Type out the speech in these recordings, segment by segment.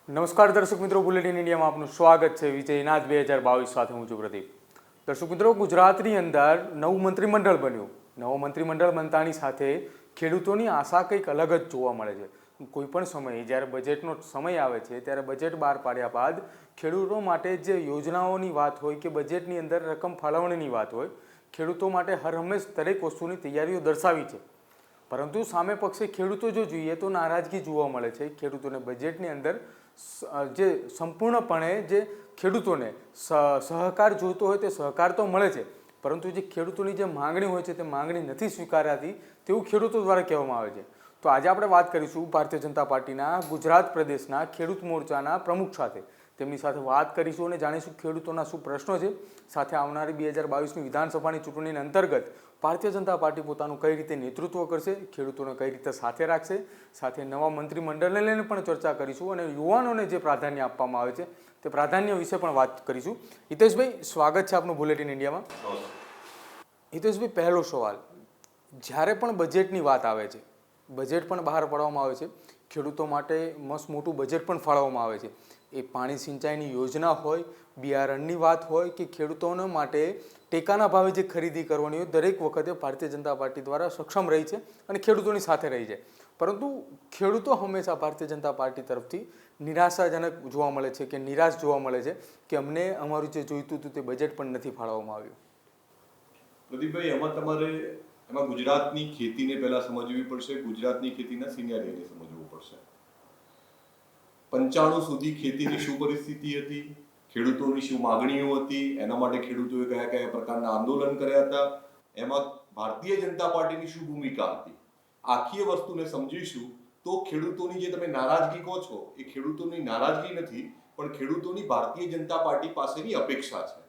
નમસ્કાર દર્શક મિત્રો, બુલેટિન ઇન્ડિયામાં આપનું સ્વાગત છે. વિજયનાથ 2022 સાથે હું છું પ્રદીપ. દર્શક મિત્રો, ગુજરાતની અંદર નવું મંત્રીમંડળ બન્યું. નવું મંત્રીમંડળ બનતાની સાથે ખેડૂતોની આશા કંઈક અલગ જ જોવા મળે છે. કોઈ પણ સમયે જ્યારે બજેટનો સમય આવે છે ત્યારે બજેટ બહાર પાડ્યા બાદ ખેડૂતો માટે જે યોજનાઓની વાત હોય કે બજેટની અંદર રકમ ફાળવણીની વાત હોય, ખેડૂતો માટે હર હંમેશ દરેક વસ્તુની તૈયારીઓ દર્શાવી છે. પરંતુ સામે પક્ષે ખેડૂતો જો જોઈએ તો નારાજગી જોવા મળે છે. ખેડૂતોને બજેટની અંદર જે સંપૂર્ણપણે જે ખેડૂતોને સહકાર જોઈતો હોય તે સહકાર તો મળે છે, પરંતુ જે ખેડૂતોની જે માંગણી હોય છે તે માંગણી નથી સ્વીકારાતી તેવું ખેડૂતો દ્વારા કહેવામાં આવે છે. તો આજે આપણે વાત કરીશું ભારતીય જનતા પાર્ટીના ગુજરાત પ્રદેશના ખેડૂત મોરચાના પ્રમુખ સાથે. તેમની સાથે વાત કરીશું અને જાણીશું ખેડૂતોના શું પ્રશ્નો છે. સાથે આવનારી 2022ની વિધાનસભાની ચૂંટણીના અંતર્ગત ભારતીય જનતા પાર્ટી પોતાનું કઈ રીતે નેતૃત્વ કરશે, ખેડૂતોને કઈ રીતે સાથે રાખશે, સાથે નવા મંત્રીમંડળને લઈને પણ ચર્ચા કરીશું અને યુવાનોને જે પ્રાધાન્ય આપવામાં આવે છે તે પ્રાધાન્ય વિશે પણ વાત કરીશું. હિતેશભાઈ, સ્વાગત છે આપનું બુલેટિન ઇન્ડિયામાં. હિતેશભાઈ, પહેલો સવાલ, જ્યારે પણ બજેટની વાત આવે છે, બજેટ પણ બહાર પાડવામાં આવે છે, ખેડૂતો માટે મસ્ત મોટું બજેટ પણ ફાળવવામાં આવે છે. એ પાણી સિંચાઈની યોજના હોય, બિયારણની વાત હોય કે ખેડૂતોને માટે ટેકાના ભાવે જે ખરીદી કરવાની હોય, દરેક વખતે ભારતીય જનતા પાર્ટી દ્વારા સક્ષમ રહી છે અને ખેડૂતોની સાથે રહી છે. પરંતુ ખેડૂતો હંમેશા ભારતીય જનતા પાર્ટી તરફથી નિરાશાજનક જોવા મળે છે કે નિરાશ જોવા મળે છે કે અમને અમારું જે જોઈતું હતું તે બજેટ પણ નથી ફાળવવામાં આવ્યું. પ્રદીપભાઈ, એમાં ગુજરાતની ખેતીને પહેલા સમજવી પડશે. ગુજરાતની ખેતીના સિનિયરિટીને સમજવું પડશે. 95 સુધી ખેતીની શું પરિસ્થિતિ હતી, ખેડૂતોની શું માગણીઓ હતી, એના માટે ખેડૂતોએ કયા કયા પ્રકારના આંદોલન કર્યા હતા, એમાં ભારતીય જનતા પાર્ટીની શું ભૂમિકા હતી, આખી વસ્તુને સમજીશું તો ખેડૂતોની જે તમે નારાજગી કહો છો એ ખેડૂતોની નારાજગી નથી, પણ ખેડૂતોની ભારતીય જનતા પાર્ટી પાસેની અપેક્ષા છે.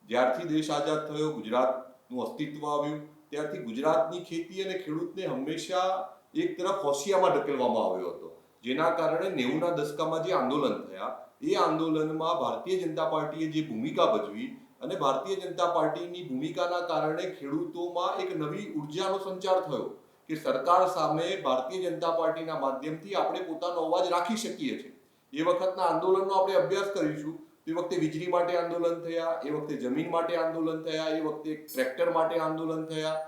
જ્યારથી દેશ આઝાદ થયો, ગુજરાતનું અસ્તિત્વ આવ્યું, ત્યારથી ગુજરાતની ખેતી અને ખેડૂતને હંમેશા એક તરફ હોશિયામાં ધકેલવામાં આવ્યો હતો. જેના કારણે 90ના દશકામાં જે આંદોલન થયા એ આંદોલનમાં ભારતીય જનતા પાર્ટીએ જે ભૂમિકા ભજવી અને ભારતીય જનતા પાર્ટીની ભૂમિકાના કારણે ખેડૂતોમાં એક નવી ઉર્જાનો સંચાર થયો કે સરકાર સામે ભારતીય જનતા પાર્ટીના માધ્યમથી આપણે પોતાનો અવાજ રાખી શકીએ છીએ. એ વખતના આંદોલનનો આપણે અભ્યાસ કરીશું. એ વખતે વીજળી માટે આંદોલન થયા, એ વખતે જમીન માટે આંદોલન થયા, એ વખતે ટ્રેક્ટર માટે આંદોલન થયા.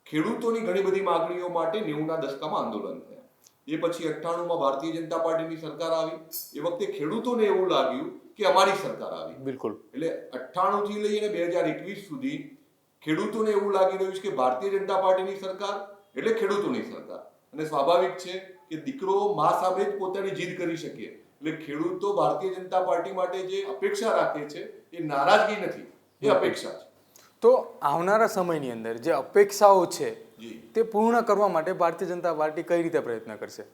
ખેડૂતોની ઘણી બધી માંગણીઓ માટે 90ના દશકામાં આંદોલન થયા. એ પછી 98માં ભારતીય જનતા પાર્ટીની સરકાર આવી. એ વખતે ખેડૂતોને એવું લાગ્યું કે અમારી સરકાર આવી. બિલકુલ. એટલે 98 થી લઈને 2021 સુધી ખેડૂતોને એવું લાગી રહ્યું છે કે ભારતીય જનતા પાર્ટીની સરકાર એટલે ખેડૂતોની સરકાર. અને સ્વાભાવિક છે કે દીકરો મા સામે જ પોતાની જીદ કરી શકે. એટલે ખેડૂતો ભારતીય જનતા પાર્ટી માટે જે અપેક્ષા રાખે છે એ નારાજગી નથી, એ અપેક્ષા છે. તો આવનારા સમયની અંદર જે અપેક્ષાઓ છે તે પૂર્ણ કરવા માટે ભારતીય જનતા પાર્ટી કઈ રીતે પ્રયત્ન કરશે?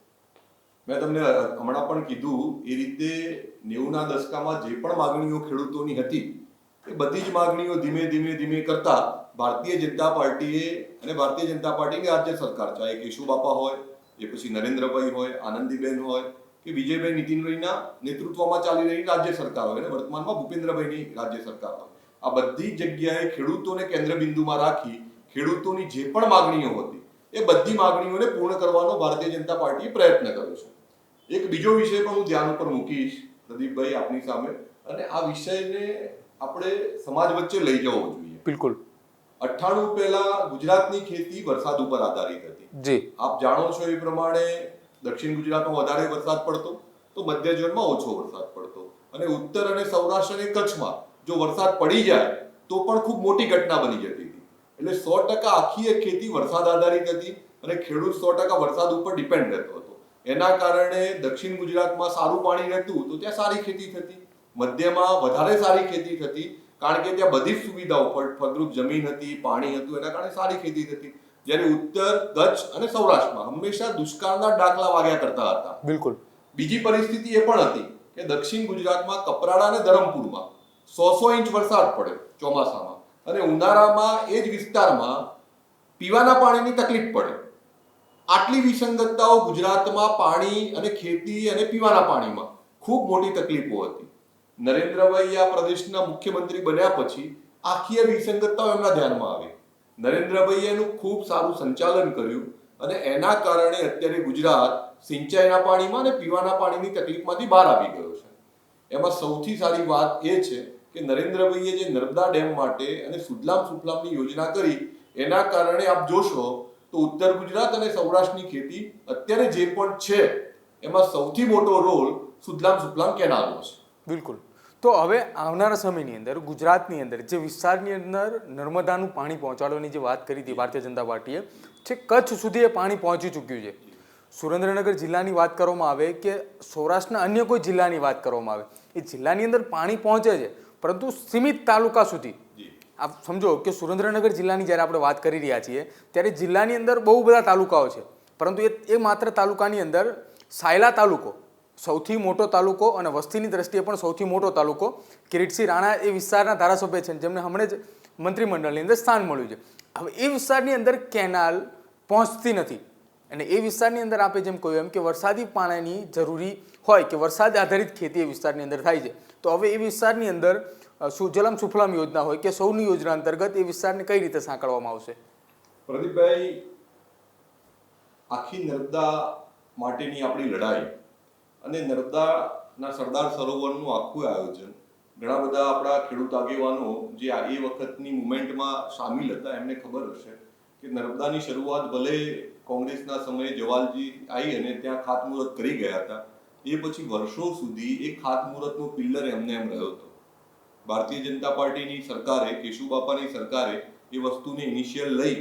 મેં તમને હમણાં પણ કીધું એ રીતે 90ના દશકામાં જે પણ માંગણીઓ ખેડૂતોની હતી એ બધી જ માંગણીઓ ધીમે કરતા ભારતીય જનતા પાર્ટીએ અને ભારતીય જનતા પાર્ટીની રાજ્ય સરકાર, ચાહે કેશુબાપા હોય, એ પછી નરેન્દ્રભાઈ હોય, આનંદીબેન હોય કે વિજયભાઈ નીતિનભાઈના નેતૃત્વમાં ચાલી રહી રાજ્ય સરકાર હોય અને વર્તમાનમાં ભૂપેન્દ્રભાઈની રાજ્ય સરકાર હોય, આ બધી જગ્યાએ ખેડૂતોને કેન્દ્ર બિંદુમાં રાખી ખેડૂતોની જે પણ માંગણીઓ હતી એ બધી માંગણીઓને પૂર્ણ કરવાનો ભારતીય જનતા પાર્ટીએ પ્રયત્ન કર્યો છે. એક બીજો વિષય પણ હું ધ્યાન ઉપર મૂકીશ પ્રદીપભાઈ આપની સામે, અને આ વિષયને આપણે સમાજ વચ્ચે લઈ જવો જોઈએ. બિલકુલ. 98 પહેલા ગુજરાતની ખેતી વરસાદ ઉપર આધારિત હતી. જી આપ જાણો છો એ પ્રમાણે દક્ષિણ ગુજરાતમાં વધારે વરસાદ પડતો તો મધ્ય ઝોનમાં ઓછો વરસાદ પડતો, અને ઉત્તર અને સૌરાષ્ટ્ર અને કચ્છમાં જો વરસાદ પડી જાય તો પણ ખૂબ મોટી ઘટના બની જતી હતી. એટલે 100% આખી એક ખેતી વરસાદ આધારિત હતી અને ખેડૂત 100% વરસાદ ઉપર ડિપેન્ડ રહેતો હતો. એના કારણે દક્ષિણ ગુજરાતમાં સારું પાણી રહેતું તો ત્યાં સારી ખેતી થતી, મધ્યમાં વધારે સારી ખેતી થતી કારણ કે ત્યાં બધી જ સુવિધાઓ, ફળદ્રુપ જમીન હતી, પાણી હતું, એના કારણે સારી ખેતી થતી. જ્યારે ઉત્તર, કચ્છ અને સૌરાષ્ટ્રમાં હંમેશા દુષ્કાળના ડાકલા વાગ્યા કરતા હતા. બિલકુલ. બીજી પરિસ્થિતિ એ પણ હતી કે દક્ષિણ ગુજરાતમાં કપરાડા અને ધરમપુરમાં 100 ઇંચ વરસાદ પડે ચોમાસામાં, અને ઉનાળામાં એ જ વિસ્તારમાં પીવાના પાણીની તકલીફ પડે. આટલી વિસંગતતાઓ ગુજરાતમાં પાણી અને ખેતી અને પીવાના પાણીમાં ખૂબ મોટી તકલીફો હતી. નરેન્દ્રભાઈ આ પ્રદેશના મુખ્યમંત્રી બન્યા પછી આખી વિસંગતતાઓ એમના ધ્યાનમાં આવી. નરેન્દ્રભાઈએ એનું ખૂબ સારું સંચાલન કર્યું અને એના કારણે અત્યારે ગુજરાત સિંચાઈના પાણીમાં અને પીવાના પાણીની તકલીફમાંથી બહાર આવી ગયો છે. એમાં સૌથી સારી વાત એ છે કે નરેન્દ્રભાઈએ જે નર્મદા ડેમ માટે અને સુજલામ સુફલામની યોજના કરી એના કારણે આપ જોશો તો ઉત્તર ગુજરાત અને સૌરાષ્ટ્રની ખેતી અત્યારે જે પણ છે એમાં સૌથી મોટો રોલ સુજલામ સુફલામ કેનાલનો છે. બિલકુલ. તો હવે આવનારા સમયની અંદર ગુજરાતની અંદર જે વિસ્તારની અંદર નર્મદાનું પાણી પહોંચાડવાની જે વાત કરી હતી ભારતીય જનતા પાર્ટીએ, છે કચ્છ સુધી એ પાણી પહોંચી ચૂક્યું છે. સુરેન્દ્રનગર જિલ્લાની વાત કરવામાં આવે કે સૌરાષ્ટ્રના અન્ય કોઈ જિલ્લાની વાત કરવામાં આવે, એ જિલ્લાની અંદર પાણી પહોંચે છે પરંતુ સીમિત તાલુકા સુધી. આપ સમજો કે સુરેન્દ્રનગર જિલ્લાની જ્યારે આપણે વાત કરી રહ્યા છીએ ત્યારે જિલ્લાની અંદર બહુ બધા તાલુકાઓ છે, પરંતુ એ માત્ર તાલુકાની અંદર સાયલા તાલુકો સૌથી મોટો તાલુકો અને વસ્તીની દ્રષ્ટિએ પણ સૌથી મોટો તાલુકો, કિરીટસિંહ રાણા એ વિસ્તારના ધારાસભ્ય છે જેમને હમણાં જ મંત્રીમંડળની અંદર સ્થાન મળ્યું છે. હવે એ વિસ્તારની અંદર કેનાલ પહોંચતી નથી અને એ વિસ્તારની અંદર આપણે જેમ કહ્યું એમ કે વરસાદી પાણીની જરૂરી હોય કે વરસાદ આધારિત ખેતી એ વિસ્તારની અંદર થાય છે. તો હવે એ વિસ્તારની અંદર સુજલામ સુફલામ યોજના હોય કે સૌની યોજના અંતર્ગત એ વિસ્તારને કઈ રીતે સાંકળવામાં આવશે? પ્રદીપભાઈ, આખી નર્મદા માટેની આપણી લડાઈ અને નર્મદાના સરદાર સરોવરનું આખું આયોજન ઘણા બધા આપણા ખેડૂત આગેવાનો જે એ વખતની મુવમેન્ટમાં સામેલ હતા એમને ખબર હશે કે નર્મદાની શરૂઆત ભલે કોંગ્રેસના સમયે જવાલજી આવી અને ત્યાં ખાતમુહૂર્ત કરી ગયા હતા, એ પછી વર્ષો સુધી એ ખાતમુહૂર્તનો પિલ્લર એમને એમ રહ્યો હતો. ભારતીય જનતા પાર્ટીની સરકારે, કેશુબાપાની સરકારે એ વસ્તુને ઇનિશિયલ લઈ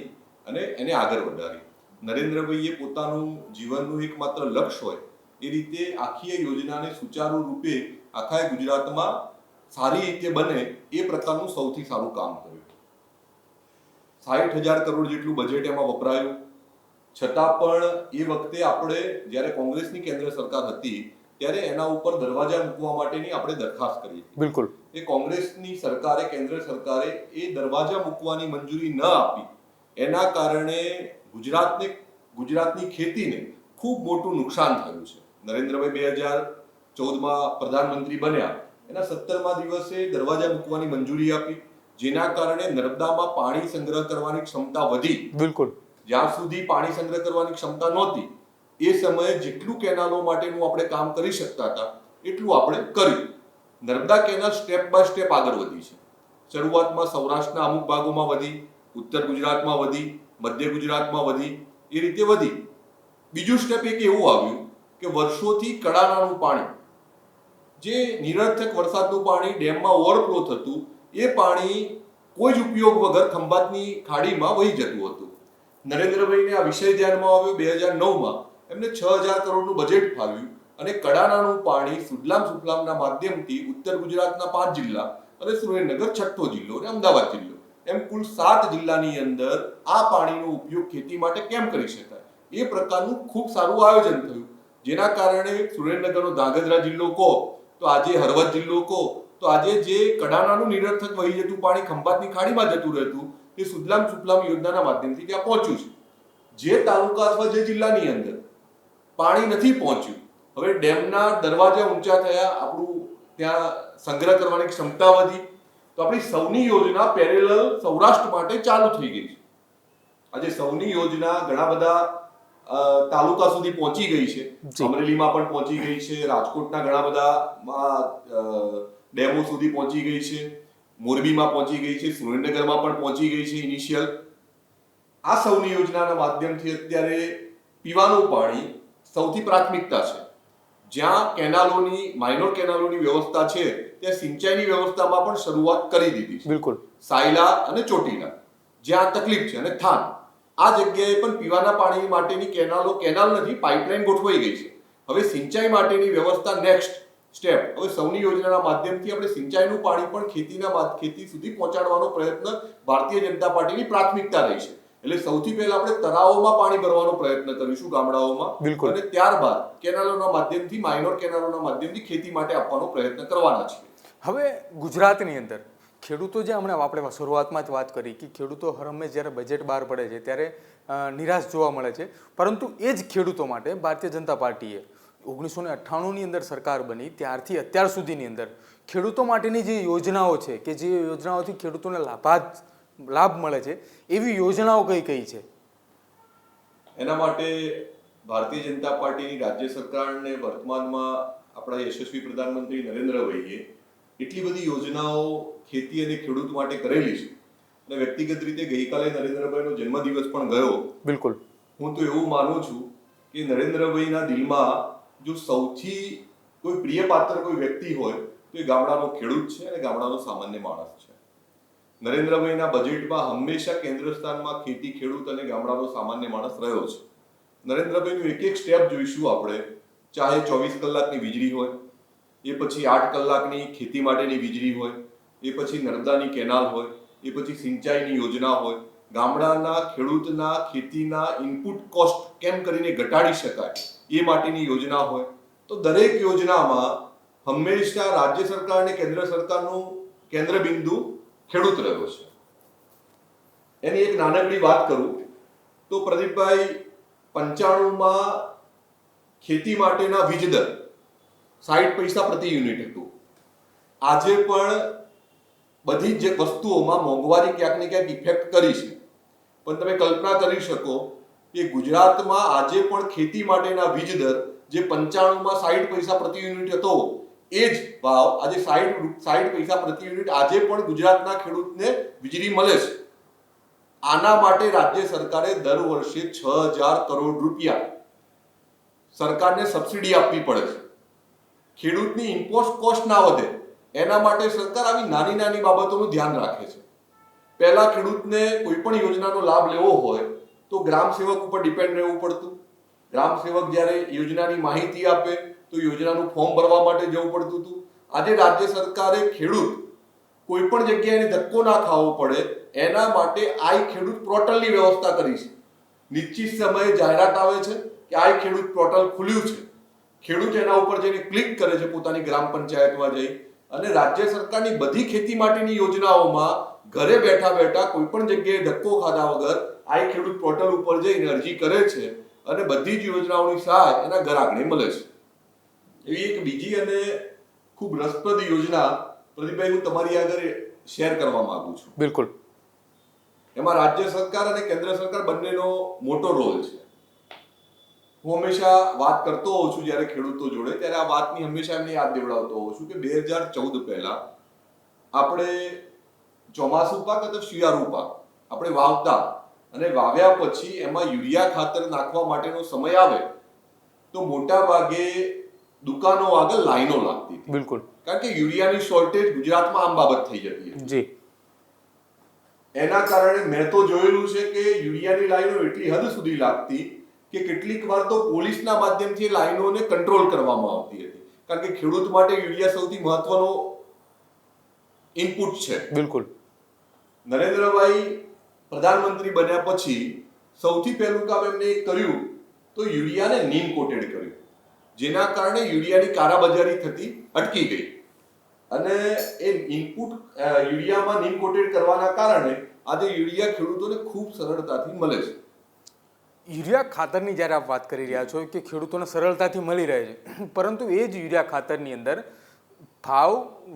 અને એને આગળ વધારી. નરેન્દ્રભાઈએ પોતાનું જીવનનું એકમાત્ર લક્ષ્ય હોય એ રીતે આખી યોજનાને સુચારુ રૂપે આખા ગુજરાતમાં સારી રીતે બને એ પ્રકારનું સૌથી સારું કામ કર્યું. 60,000 કરોડ જેટલું બજેટ એમાં વપરાયું, છતાં પણ એ વખતે આપણે જ્યારે કોંગ્રેસની કેન્દ્ર સરકાર હતી ત્યારે એના ઉપર દરવાજા મૂકવા માટેની આપણે દરખાસ્ત કરી. બિલકુલ. એ કોંગ્રેસની સરકારે, કેન્દ્ર સરકારે એ દરવાજા મૂકવાની મંજૂરી ન આપી એના કારણે ગુજરાતની ખેતીને ખૂબ મોટું નુકસાન થયું છે. નરેન્દ્રભાઈ 2014માં પ્રધાનમંત્રી બન્યા, એના 17મા દિવસે દરવાજા મૂકવાની મંજૂરી આપી, જેના કારણે નર્મદામાં પાણી સંગ્રહ કરવાની ક્ષમતા વધી. બિલકુલ. જ્યાં સુધી પાણી સંગ્રહ કરવાની ક્ષમતા નહોતી એ સમયે જેટલું કેનાલો માટેનું આપણે કામ કરી શકતા હતા એટલું આપણે કર્યું. Narmada canal step by step આગળ વધી છે. શરૂઆતમાં સૌરાષ્ટ્રના અમુક ભાગોમાં વધી, ઉત્તર ગુજરાતમાં વધી, મધ્ય ગુજરાતમાં વધી, એ રીતે વધી. બીજું સ્ટેપ એક એવું આવ્યું કે વર્ષોથી કડાણાનું પાણી, જે નિરર્થક વરસાદનું પાણી ડેમમાં ઓવરફ્લો થતું, એ પાણી કોઈ જ ઉપયોગ વગર ખંભાતની ખાડીમાં વહી જતું હતું. નરેન્દ્રભાઈને આ વિષય ધ્યાનમાં આવ્યો. 2009માં એમને 6,000 કરોડનું બજેટ ફાળવ્યું અને કડાણાનું પાણી સુજલામ સુફલામના માધ્યમથી ઉત્તર ગુજરાતના 5 જિલ્લા અને સુરેન્દ્રનગર 6થો જિલ્લો અને અમદાવાદ જિલ્લો, એમ કુલ 7 જિલ્લાની અંદર આ પાણીનો ઉપયોગ ખેતી માટે કેમ કરી શકાય એ પ્રકારનું ખૂબ સારું આયોજન થયું. જેના કારણે સુરેન્દ્રનગરનો ધાંગધ્રા જિલ્લો કહો તો આજે હળવદ જિલ્લો કહો તો આજે જે કડાણાનું નિરર્થક વહી જતું પાણી ખંભાતની ખાડીમાં જતું રહેતું એ સુજલામ સુફલામ યોજનાના માધ્યમથી ત્યાં પહોંચ્યું છે. જે તાલુકા અથવા જે જિલ્લાની અંદર પાણી નથી પહોંચ્યું, હવે ડેમના દરવાજા ઊંચા થયા, આપણું ત્યાં સંગ્રહ કરવાની ક્ષમતા વધી, તો આપણી સૌની યોજના પેરેલલ સૌરાષ્ટ્ર માટે ચાલુ થઈ ગઈ છે. આજે સૌની યોજના ઘણા બધા તાલુકા સુધી પહોંચી ગઈ છે. અમરેલીમાં પણ પહોંચી ગઈ છે, રાજકોટના ઘણા બધા ડેમો સુધી પહોંચી ગઈ છે, મોરબીમાં પહોંચી ગઈ છે, સુરેન્દ્રનગરમાં પણ પહોંચી ગઈ છે ઇનિશિયલ. આ સૌની યોજનાના માધ્યમથી અત્યારે પીવાનું પાણી સૌથી પ્રાથમિકતા છે. જ્યાં કેનાલોની, માઇનોર કેનાલોની વ્યવસ્થા છે ત્યાં સિંચાઈની વ્યવસ્થામાં પણ શરૂઆત કરી દીધી છે. બિલકુલ. સાયલા અને ચોટીલા જ્યાં તકલીફ છે, અને થાન, આ જગ્યાએ પણ પીવાના પાણી માટેની કેનાલ નથી, પાઇપલાઇન ગોઠવાઈ ગઈ છે. હવે સિંચાઈ માટેની વ્યવસ્થા નેક્સ્ટ સ્ટેપ. હવે સૌની યોજનાના માધ્યમથી આપણે સિંચાઈનું પાણી પણ ખેતી સુધી પહોંચાડવાનો પ્રયત્ન ભારતીય જનતા પાર્ટીની પ્રાથમિકતા રહી છે. એટલે સૌથી પહેલા આપણે તળાવોમાં પાણી ભરવાનો પ્રયત્ન કરીશું ગામડાઓમાં, અને ત્યારબાદ કેનાલોના માધ્યમથી, માઇનોર કેનાલોના માધ્યમથી ખેતી માટે આપવાનો પ્રયત્ન કરવાના છે. હવે ગુજરાતની અંદર ખેડૂતો, જે હમણાં આપણે શરૂઆતમાં જ વાત કરી કે ખેડૂતો હર હંમેશ જ્યારે બજેટ બહાર પડે છે ત્યારે નિરાશ જોવા મળે છે, પરંતુ એ જ ખેડૂતો માટે ભારતીય જનતા પાર્ટીએ 1998ની અંદર સરકાર બની ત્યારથી અત્યાર સુધીની અંદર ખેડૂતો માટેની જે યોજનાઓ છે કે જે યોજનાઓથી ખેડૂતોને લાભ મળે છે એવી યોજનાઓ કઈ કઈ છે? એના માટે ભારતીય જનતા પાર્ટીની રાજ્ય સરકારને વર્તમાનમાં આપણા યશસ્વી પ્રધાનમંત્રી નરેન્દ્રભાઈએ એટલી બધી યોજનાઓ ખેતી અને ખેડૂત માટે કરેલી છે અને વ્યક્તિગત રીતે ગઈકાલે નરેન્દ્રભાઈનો જન્મદિવસ પણ ગયો. બિલકુલ. હું તો એવું માનું છું કે નરેન્દ્રભાઈના દિલમાં જો સૌથી કોઈ પ્રિય પાત્ર કોઈ વ્યક્તિ હોય તો એ ગામડાનો ખેડૂત છે અને ગામડાનો સામાન્ય માણસ છે. નરેન્દ્રભાઈના બજેટમાં હંમેશા કેન્દ્ર સ્થાનમાં ખેતી, ખેડૂત અને ગામડાનો સામાન્ય માણસ રહ્યો છે. નરેન્દ્રભાઈનું એક એક સ્ટેપ જોઈશું આપણે, ચાહે 24 કલાકની વીજળી હોય, એ પછી 8 કલાકની ખેતી માટેની વીજળી હોય, એ પછી નર્મદાની કેનાલ હોય, એ પછી સિંચાઈની યોજના હોય, ગામડાના ખેડૂતના ખેતીના ઇનપુટ કોસ્ટ કેમ કરીને ઘટાડી શકાય એ માટેની યોજના હોય, તો દરેક યોજનામાં હંમેશા રાજ્ય સરકાર અને કેન્દ્ર સરકારનું કેન્દ્ર બિંદુ ખેડૂત રહ્યો છે. એની એક નાનકડી વાત કરું તો પ્રદીપભાઈ, 95માં ખેતી માટેના વીજ દર 60 પૈસા પ્રતિ યુનિટ હતું. આજે પણ બધી જ વસ્તુઓમાં મોંઘવારી ક્યાંક ને ક્યાંક ઇફેક્ટ કરી છે, પણ તમે કલ્પના કરી શકો કે ગુજરાતમાં આજે પણ ખેતી માટેના વીજ દર જે 95માં 60 પૈસા પ્રતિ યુનિટ હતો, એ જ ભાવ આજે 60 પૈસા પ્રતિ યુનિટ આજે પણ ગુજરાતના ખેડૂતને વીજળી મળે છે. આના માટે રાજ્ય સરકારે દર વર્ષે 6000 કરોડ રૂપિયા સરકારને સબસિડી આપવી પડે છે. ખેડૂતની ઇનપુટ કોસ્ટ ના વધે એના માટે સરકાર આવી નાની નાની બાબતોનું ધ્યાન રાખે છે. પહેલા ખેડૂતને કોઈ પણ યોજનાનો લાભ લેવો હોય તો ગ્રામ સેવક ઉપર ડિપેન્ડ રહેવું પડતું. ગ્રામ સેવક જ્યારે યોજનાની માહિતી આપે તો યોજનાનું ફોર્મ ભરવા માટે જવું પડતું હતું. આજે રાજ્ય સરકારે ખેડૂત કોઈ પણ જગ્યાએ ધક્કો ના ખાવો પડે એના માટે આઈ ખેડૂત પોર્ટલની વ્યવસ્થા કરી છે. નિશ્ચિત સમયે જાહેરાત આવે છે કે આઈ ખેડૂત પોર્ટલ ખુલ્યું છે. ખેડૂત એના ઉપર જઈને ક્લિક કરે છે પોતાની ગ્રામ પંચાયતમાં જઈ, અને રાજ્ય સરકારની બધી ખેતી માટેની યોજનાઓમાં ઘરે બેઠા બેઠા કોઈ પણ જગ્યાએ ધક્કો ખાધા વગર આઈ ખેડૂત પોર્ટલ ઉપર જઈને અરજી કરે છે અને બધી જ યોજનાઓની સહાય એના ઘર આંગણે મળે છે. એવી એક બીજી અને ખૂબ રસપ્રદ યોજના પ્રદીપભાઈ હું તમારી આગળ શેર કરવા માંગુ છું. બિલકુલ. એમાં રાજ્ય સરકાર અને કેન્દ્ર સરકાર બંનેનો મોટો રોલ છે. હું હંમેશા વાત કરતો હોઉં છું જ્યારે ખેડૂતો જોડે, ત્યારે આ વાતની હંમેશા એમને યાદ દેવડાવતો હોઉં છું કે 2014 પહેલા આપણે ચોમાસું પાક અથવા શિયાળુ પાક આપણે વાવતા અને વાવ્યા પછી એમાં યુરિયા ખાતર નાખવા માટેનો સમય આવે તો મોટા ભાગે દુકાનો આગળ લાઈનો લાગતી હતી. બિલકુલ. કારણ કે યુરિયાની શોર્ટેજ ગુજરાતમાં આમ બાબત થઈ જતી હતી. જી. એના કારણે મેં તો જોયેલું છે કે યુરિયાની લાઈનો એટલી હદ સુધી લાગતી કે કેટલીક વાર તો પોલીસના માધ્યમથી લાઈનોને કંટ્રોલ કરવામાં આવતી હતી, કારણ કે ખેડૂત માટે યુરિયા સૌથી મહત્વનો ઇનપુટ છે. બિલકુલ. નરેન્દ્રભાઈ પ્રધાનમંત્રી બન્યા પછી સૌથી પહેલું કામ એમને કર્યું તો યુરિયાને નીમ કોટેડ કર્યું, જેના કારણે યુરિયાની કાળાબજારી થતી અટકી ગઈ. અને એ ઇનપુટ યુરિયામાં નીમ કોટેડ કરવાના કારણે આજે યુરિયા ખેડૂતોને ખૂબ સરળતાથી મળે છે. યુરિયા ખાતરની જ્યારે આપ વાત કરી રહ્યા છો કે ખેડૂતોને સરળતાથી મળી રહે છે, પરંતુ એ જ યુરિયા ખાતરની અંદર ભાવ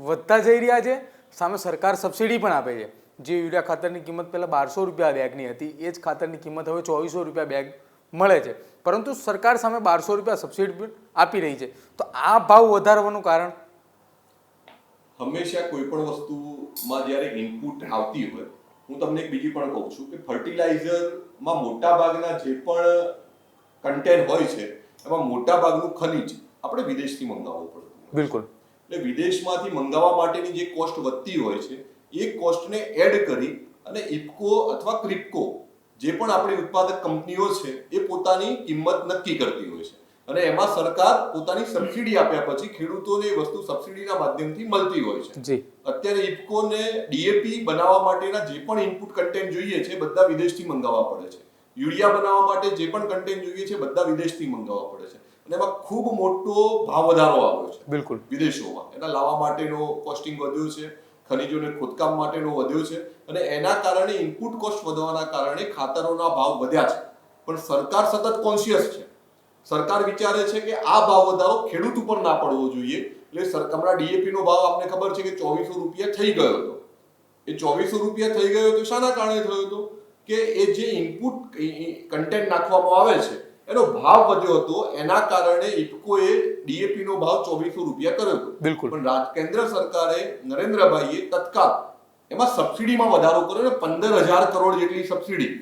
વધતા જઈ રહ્યા છે, સામે સરકાર સબસિડી પણ આપે છે. જે યુરિયા ખાતરની કિંમત પહેલાં 1200 રૂપિયા બેગની હતી, એ જ ખાતરની કિંમત હવે 2400 રૂપિયા બેગ મળે છે, પરંતુ સરકાર સામે 1200 રૂપિયા સબસિડી આપી રહી છે. તો આ ભાવ વધારવાનું કારણ? હંમેશા કોઈ પણ વસ્તુમાં જ્યારે ઇનપુટ આવતી હોય, હું તમને એક બીજી પણ કહું છું કે ફર્ટિલાઇઝરમાં મોટા ભાગના જે પણ કન્ટેન્ટ હોય છે એમાં મોટા ભાગનું ખનિજ આપણે વિદેશથી મંગાવવું પડતું. બિલકુલ. એટલે વિદેશમાંથી મંગાવવા માટેની જે કોસ્ટ વધતી હોય છે એ કોસ્ટને એડ કરી અને ઇફકો અથવા ક્રિપકો જે પણ આપણી ઉત્પાદક કંપનીઓ છે એ પોતાની કિંમત નક્કી કરતી હોય છે, અને એમાં સરકાર પોતાની સબસિડી આપ્યા પછી ખેડૂતોને એ વસ્તુ સબસિડીના માધ્યમથી મળતી હોય છે. જી. અત્યારે ઇફકોને ડીએપી બનાવવા માટેના જે પણ ઇનપુટ કન્ટેન્ટ જોઈએ છે બધા વિદેશથી મંગાવવા પડે છે. યુરિયા બનાવવા માટે જે પણ કન્ટેન્ટ જોઈએ છે બધા વિદેશથી મંગાવવા પડે છે, અને એમાં ખૂબ મોટો ભાવ વધારો આવ્યો છે. બિલકુલ. વિદેશોમાં એના લાવવા માટેનો કોસ્ટિંગ વધ્યો છે, ખનિજોને ખોદકામ માટેનો વધ્યો છે, અને એના કારણે ઇનપુટ કોસ્ટ વધવાના કારણે ખાતરોના ભાવ વધ્યા છે. પણ સરકાર સતત કોન્શિયસ છે. સરકાર વિચારે છે કે આ ભાવ વધારો ખેડૂત ઉપર ના પડવો જોઈએ. એટલે સરકારના ડીએપી નો ભાવ આપને ખબર છે કે 2400 રૂપિયા થઈ ગયો હતો. એ 2400 રૂપિયા થઈ ગયો તો શાના કારણે થયો હતો? કે એ જે ઇનપુટ કન્ટેન્ટ નાખવામાં આવે છે એનો ભાવ વધ્યો હતો, એના કારણે ઇફકોએ ડીએપી નો ભાવ 2400 રૂપિયા કર્યો હતો. બિલકુલ. પણ કેન્દ્ર સરકારે, નરેન્દ્રભાઈએ તત્કાળ એમાં સબસિડીમાં વધારો કર્યો ને 15,000 કરોડ જેટલી સબસિડી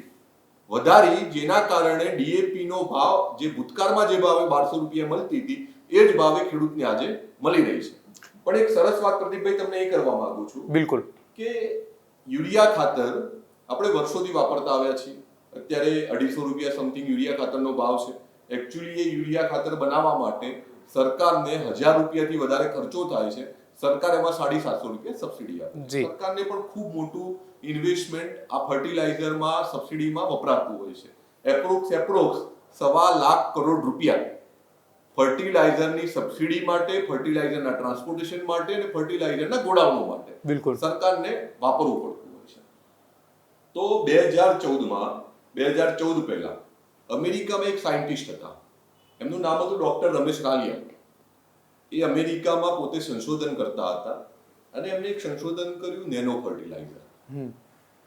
વધારી, જેના કારણે ડીએપી નો ભાવ જે ભૂતકાળમાં જે ભાવે 1200 રૂપિયા મળતી હતી એ જ ભાવે ખેડૂતને આજે મળી રહી છે. પણ એક સરસ વાત પ્રદીપભાઈ તમને એ કરવા માંગુ છું. બિલકુલ. કે યુરિયા ખાતર આપણે વર્ષોથી વાપરતા આવ્યા છીએ. અત્યારે 250 રૂપિયા સમથિંગ યુરિયા ખાતરનો ભાવ છે. એકચ્યુઅલી એ યુરિયા ખાતર બનાવવા માટે સરકારને 1000 રૂપિયાથી વધારે ખર્ચો થાય છે. સરકાર એમાં 750 રૂપિયા સબસિડી આપે છે. સરકારને પણ ખૂબ મોટું ઇન્વેસ્ટમેન્ટ આ ફર્ટિલાઇઝરમાં સબસિડીમાં વપરાતું હોય છે. એપ્રોક્સ 1.25 લાખ કરોડ રૂપિયા ફર્ટિલાઇઝરની સબસિડી માટે, ફર્ટિલાઇઝરના ટ્રાન્સપોર્ટેશન માટે અને ફર્ટિલાઇઝરના ગોડાઉનો માટે બિલકુલ સરકારને વાપરવું પડતું હોય છે. તો 2014 પહેલા અમેરિકામાં એક સાયન્ટિસ્ટ હતા, એમનું નામ હતું ડોક્ટર રમેશ રાલિયા. એ અમેરિકામાં પોતે સંશોધન કરતા હતા અને એમને એક સંશોધન કર્યું નેનો ફર્ટિલાઇઝર.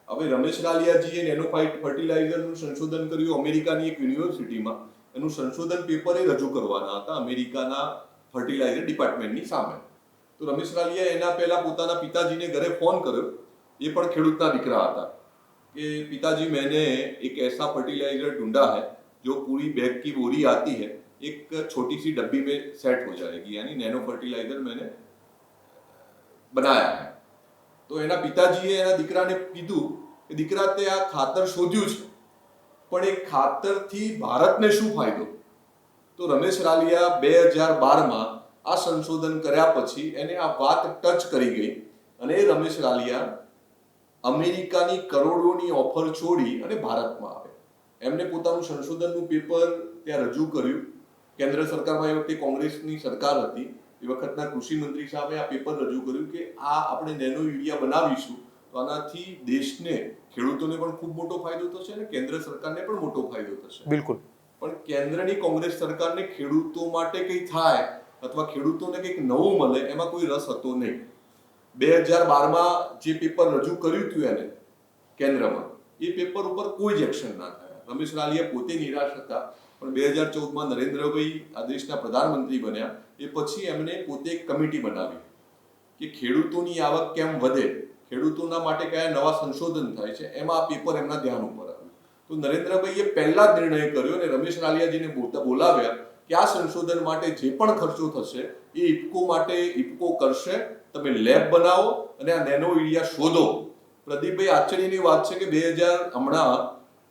હવે રમેશ રાલિયાજીએ નેનો ફર્ટિલાઇઝરનું સંશોધન કર્યું અમેરિકાની એક યુનિવર્સિટીમાં. એનું સંશોધન પેપર એ રજૂ કરવાના હતા અમેરિકાના ફર્ટિલાઇઝર ડિપાર્ટમેન્ટની સામે. તો રમેશ રાલિયાએ એના પહેલા પોતાના પિતાજીને ઘરે ફોન કર્યો. એ પણ ખેડૂતના દીકરા હતા कि पिताजी मैंने एक ऐसा फर्टिलाइजर ढूंढा है जो पूरी बैग की बोरी आती है, एक छोटी सी डब्बी में सेट हो जाएगी, यानी नैनो फर्टिलाइजर मैंने बनाया है. તો એના પિતાજીએ એના દીકરાને કીધું કે દીકરા તે આ ખાતર શોધ્યું છે, પણ એ ખાતરથી ભારતને શું ફાયદો? તો રમેશ રાલિયા 2012માં આ સંશોધન કર્યા પછી એને આ વાત ટચ કરી ગઈ અને એ રમેશ રાલિયા અમેરિકાની કરોડોની ઓફર છોડી અને ભારતમાં આવે. એમને પોતાનું સંશોધનનું પેપર ત્યાં રજૂ કર્યું. કેન્દ્ર સરકારમાં એ વખતે કોંગ્રેસની સરકાર હતી. એ વખતના કૃષિ મંત્રી સામે આ પેપર રજૂ કર્યું કે આ આપણે નેનો યુરિયા બનાવીશું તો આનાથી દેશને, ખેડૂતોને પણ ખૂબ મોટો ફાયદો થશે અને કેન્દ્ર સરકારને પણ મોટો ફાયદો થશે. બિલકુલ. પણ કેન્દ્રની કોંગ્રેસ સરકારને ખેડૂતો માટે કંઈ થાય અથવા ખેડૂતોને કંઈક નવું મળે એમાં કોઈ રસ હતો નહીં. 2012માં જે પેપર રજૂ કર્યું હતું એને કેન્દ્રમાં, એ પેપર ઉપર કોઈ જ એક્શન ના થયા. રમેશ રાલિયા પોતે નિરાશ હતા. પણ 2014માં નરેન્દ્રભાઈ આ દેશના પ્રધાનમંત્રી બન્યા એ પછી એમણે પોતે એક કમિટી બનાવી કે ખેડૂતોની આવક કેમ વધે, ખેડૂતોના માટે કયા નવા સંશોધન થાય છે, એમાં આ પેપર એમના ધ્યાન ઉપર આવ્યું. તો નરેન્દ્રભાઈએ પહેલા જ નિર્ણય કર્યો અને રમેશ રાલિયાજીને બોલાવ્યા કે આ સંશોધન માટે જે પણ ખર્ચો થશે એ ઇફકો માટે ઇફકો કરશે. તમે લેબ બનાવો અને આ નેનો યુરિયા શોધો. પ્રદીપભાઈ, આશ્ચર્યની વાત છે કે હમણાં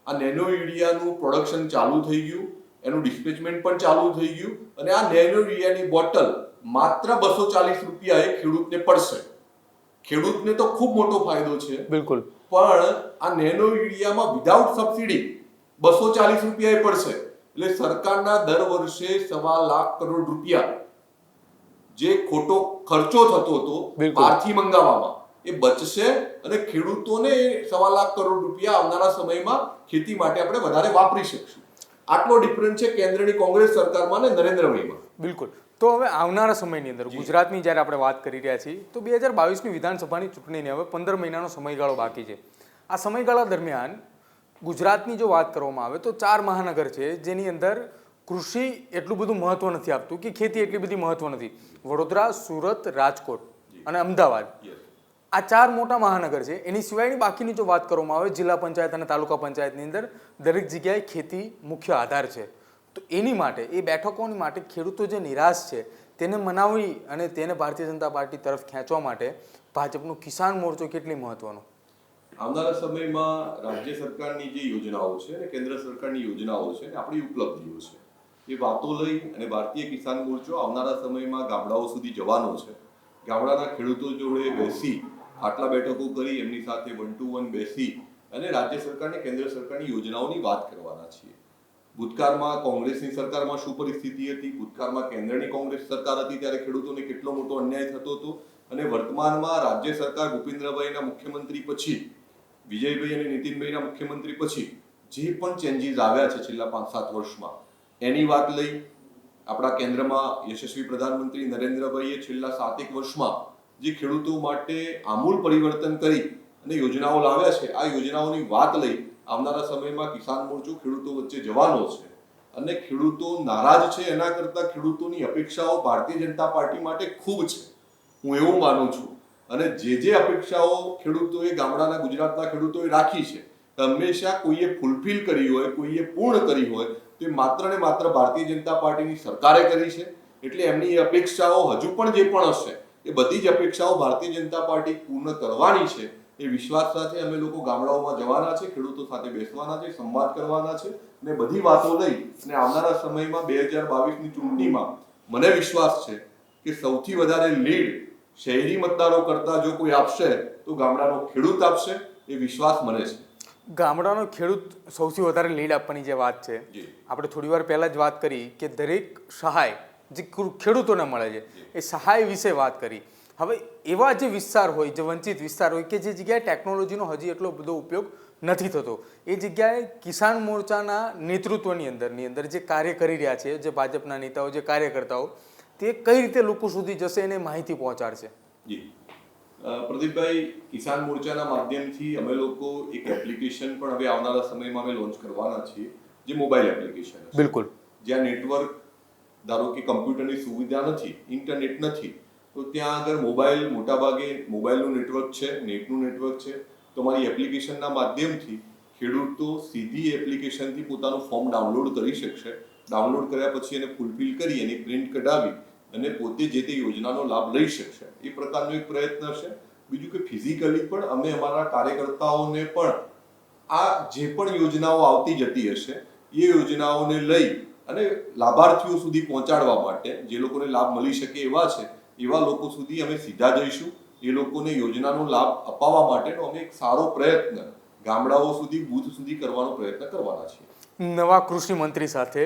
આ નેનો યુરિયાનું પ્રોડક્શન ચાલુ થઈ ગયું, એનું ડિસ્પેચમેન્ટ પણ ચાલુ થઈ ગયું અને આ નેનો યુરિયાની બોટલ માત્ર 240 રૂપિયાએ ખેડૂતને પડશે. ખેડૂતને તો ખૂબ મોટો ફાયદો છે. બિલકુલ. પણ આ નેનો યુરિયામાં વિધાઉટ સબસિડી 240 રૂપિયાએ પડશે. એટલે સરકારના દર વર્ષે 1.25 લાખ કરોડ રૂપિયા જે ખોટો ખર્ચો થતો હતો બહારથી મંગાવવામાં એ બચશે અને ખેડૂતોને 1.25 લાખ કરોડ રૂપિયા આવનારા સમયમાં ખેતી માટે આપણે વધારે વાપરી શકશું. આટલો ડિફરન્સ છે કેન્દ્રની કોંગ્રેસ સરકારમાં અને નરેન્દ્રભાઈમાં. બિલકુલ. તો હવે આવનારા સમયની અંદર ગુજરાતની જ્યારે આપણે વાત કરી રહ્યા છીએ તો 2022ની વિધાનસભાની ચૂંટણીને હવે 15 મહિનાનો સમયગાળો બાકી છે. આ સમયગાળા દરમિયાન ગુજરાતની જો વાત કરવામાં આવે તો 4 મહાનગર છે જેની અંદર કૃષિ એટલું બધું મહત્વ નથી આપતું કે ખેતી એટલી બધી મહત્વ નથી. વડોદરા, સુરત, રાજકોટ અને અમદાવાદ, આ 4 મોટા મહાનગર છે. એની સિવાયની બાકીની જો વાત કરવામાં આવે જિલ્લા પંચાયત અને તાલુકા પંચાયતની અંદર દરેક જગ્યાએ ખેતી મુખ્ય આધાર છે. તો એની માટે, એ બેઠકોની માટે ખેડૂતો જે નિરાશ છે તેને મનાવી અને તેને ભારતીય જનતા પાર્ટી તરફ ખેંચવા માટે ભાજપનું કિસાન મોરચો કેટલી મહત્વનો? આવનારા સમયમાં રાજ્ય સરકારની જે યોજનાઓ છે અને કેન્દ્ર સરકારની યોજનાઓ છે અને આપણી ઉપલબ્ધિઓ છે એ વાતો લઈ અને ભારતીય કિસાન મોરચો આવનારા સમયમાં ગામડાઓ સુધી જવાનો છે. ગામડાના ખેડૂતો જોડે બેસી આટલા બેઠકો કરી એમની સાથે 1 to 1 બેસી અને રાજ્ય સરકારની, કેન્દ્ર સરકારની યોજનાઓની વાત કરવાના છીએ. ભૂતકાળમાં કોંગ્રેસની સરકારમાં શું પરિસ્થિતિ હતી, ભૂતકાળમાં કેન્દ્રની કોંગ્રેસ સરકાર હતી ત્યારે ખેડૂતોને કેટલો મોટો અન્યાય થતો હતો અને વર્તમાનમાં રાજ્ય સરકાર ભૂપેન્દ્રભાઈના મુખ્યમંત્રી પછી, વિજયભાઈ અને નીતિનભાઈના મુખ્યમંત્રી પછી જે પણ ચેન્જીસ આવ્યા છે છેલ્લા 5-7 વર્ષમાં એની વાત લઈ. આપણા કેન્દ્રમાં યશસ્વી પ્રધાનમંત્રી નરેન્દ્રભાઈએ છેલ્લા 7-1 વર્ષમાં જે ખેડૂતો માટે આમૂલ પરિવર્તન કરી અને યોજનાઓ લાવ્યા છે, આ યોજનાઓની વાત લઈ આવનારા સમયમાં કિસાન મોરચો ખેડૂતો વચ્ચે જવાનો છે અને ખેડૂતો નારાજ છે એના કરતાં ખેડૂતોની અપેક્ષાઓ ભારતીય જનતા પાર્ટી માટે ખૂબ છે, હું એવું માનું છું. અને જે અપેક્ષાઓ ખેડૂતોએ ગામડાના ગુજરાતના ખેડૂતોએ રાખી છે હંમેશા કોઈએ ફૂલફિલ કરી હોય, કોઈએ પૂર્ણ કરી હોય, તે માત્ર ને માત્ર ભારતીય જનતા પાર્ટીની સરકારે કરી છે. એટલે એમની અપેક્ષાઓ હજુ પણ જે પણ હશે એ બધી જ અપેક્ષાઓ ભારતીય જનતા પાર્ટી પૂર્ણ કરવાની છે. એ વિશ્વાસ સાથે અમે લોકો ગામડાઓમાં જવાના છે, ખેડૂતો સાથે બેસવાના છે, સંવાદ કરવાના છે અને બધી વાતો લઈ અને આવનારા સમયમાં 2022ની ચૂંટણીમાં મને વિશ્વાસ છે કે સૌથી વધારે લીડ શહેરી મતદારો કરતા જો કોઈ આપશે તો ગામડાનો ખેડૂત આપશે, એ વિશ્વાસ મને છે. ગામડાનો ખેડૂત સૌથી વધારે લીડ આપવાની જે વાત છે, આપણે થોડી વાર પહેલા જ વાત કરી કે દરેક સહાય જે ખેડૂતોને મળે છે એ સહાય વિશે વાત કરી. હવે એવા જે વિસ્તાર હોય, જે વંચિત વિસ્તાર હોય કે જે જગ્યાએ ટેકનોલોજીનો હજી એટલો બધો ઉપયોગ નથી થતો, એ જગ્યાએ કિસાન મોરચાના નેતૃત્વની અંદર જે કાર્ય કરી રહ્યા છે, જે ભાજપના નેતાઓ, જે કાર્યકર્તાઓ, તે કઈ રીતે લોકો સુધી જશે એને માહિતી પહોંચાડશે? જી પ્રદીપભાઈ, કિસાન મોરચાના માધ્યમથી અમે લોકો એક એપ્લિકેશન પણ હવે આવનારા સમયમાં અમે લોન્ચ કરવાના છીએ, જે મોબાઈલ એપ્લિકેશન છે. બિલકુલ. જ્યાં નેટવર્ક, ધારો કે કમ્પ્યુટરની સુવિધા નથી, ઇન્ટરનેટ નથી, તો ત્યાં આગળ મોબાઈલ, મોટાભાગે મોબાઈલનું નેટવર્ક છે, નેટનું નેટવર્ક છે. તો અમારી એપ્લિકેશનના માધ્યમથી ખેડૂતો સીધી એપ્લિકેશનથી પોતાનું ફોર્મ ડાઉનલોડ કરી શકશે. ડાઉનલોડ કર્યા પછી એને ફૂલફિલ કરી એની પ્રિન્ટ કઢાવી અને પોતે જે તે યોજનાનો લાભ લઈ શકશે. એ પ્રકારનો એક પ્રયત્ન છે. બીજું કે ફિઝિકલી પણ અમે અમારા કાર્યકર્તાઓને પણ આ જે પણ યોજનાઓ આવતી જતી હશે એ યોજનાઓને લઈ અને લાભાર્થીઓ સુધી પહોંચાડવા માટે, જે લોકોને લાભ મળી શકે એવા છે એવા લોકો સુધી અમે સીધા જઈશું. એ લોકોને યોજનાનો લાભ અપાવવા માટેનો અમે એક સારો પ્રયત્ન ગામડાઓ સુધી, બૂથ સુધી કરવાનો પ્રયત્ન કરવાના છીએ. નવા કૃષિ મંત્રી સાથે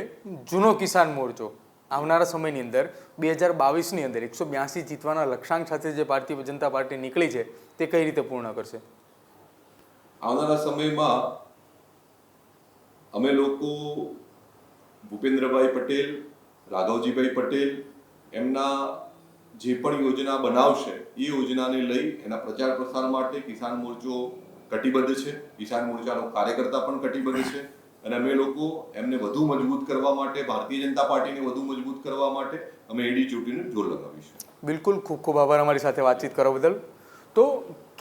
જૂનો કિસાન મોરચો આવનારા સમયની અંદર 2022ની અંદર 182 જીતવાના લક્ષ્યાંક સાથે જે ભારતીય જનતા પાર્ટી નીકળી છે તે કઈ રીતે પૂર્ણ કરશે? આવનારા સમયમાં અમે લોકો ભૂપેન્દ્રભાઈ પટેલ, રાઘવજીભાઈ પટેલ એમના જે પણ યોજના બનાવશે એ યોજનાને લઈ એના પ્રચાર પ્રસાર માટે કિસાન મોરચો કટિબદ્ધ છે. કિસાન મોરચાનો કાર્યકર્તા પણ કટિબદ્ધ છે અને અમે લોકો એમને વધુ મજબૂત કરવા માટે, ભારતીય જનતા પાર્ટીને વધુ મજબૂત કરવા માટે અમે એડી ચોટીને જોર લગાવીશું. બિલકુલ, ખૂબ ખૂબ આભાર અમારી સાથે વાતચીત કરવા બદલ. તો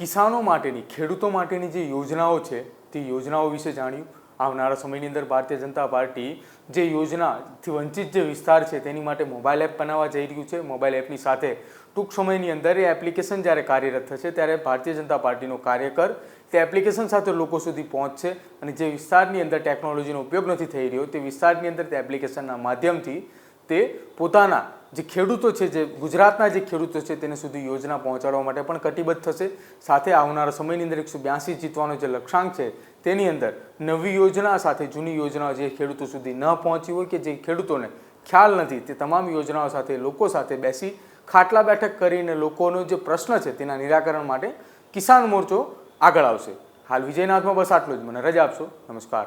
કિસાનો માટેની, ખેડૂતો માટેની જે યોજનાઓ છે તે યોજનાઓ વિશે જાણ્યું. આવનારા સમયની અંદર ભારતીય જનતા પાર્ટી જે યોજનાથી વંચિત જે વિસ્તાર છે તેની માટે મોબાઈલ એપ બનાવવા જઈ રહ્યું છે. મોબાઈલ એપની સાથે ટૂંક સમયની અંદર એ એપ્લિકેશન જ્યારે કાર્યરત થશે ત્યારે ભારતીય જનતા પાર્ટીનો કાર્યકર તે એપ્લિકેશન સાથે લોકો સુધી પહોંચશે અને જે વિસ્તારની અંદર ટેકનોલોજીનો ઉપયોગ નથી થઈ રહ્યો તે વિસ્તારની અંદર તે એપ્લિકેશનના માધ્યમથી તે પોતાના જે ખેડૂતો છે, જે ગુજરાતના જે ખેડૂતો છે તેને સુધી યોજના પહોંચાડવા માટે પણ કટિબદ્ધ થશે. સાથે આવનારા સમયની અંદર 182 જીતવાનો જે લક્ષ્યાંક છે તેની અંદર નવી યોજના સાથે જૂની યોજનાઓ જે ખેડૂતો સુધી ન પહોંચી હોય કે જે ખેડૂતોને ખ્યાલ નથી, તે તમામ યોજનાઓ સાથે લોકો સાથે બેસી ખાટલા બેઠક કરીને લોકોનો જે પ્રશ્ન છે તેના નિરાકરણ માટે કિસાન મોરચો આગળ આવશે. હાલ વિજયનાથમાં બસ આટલું જ. મને રજા આપશો. નમસ્કાર.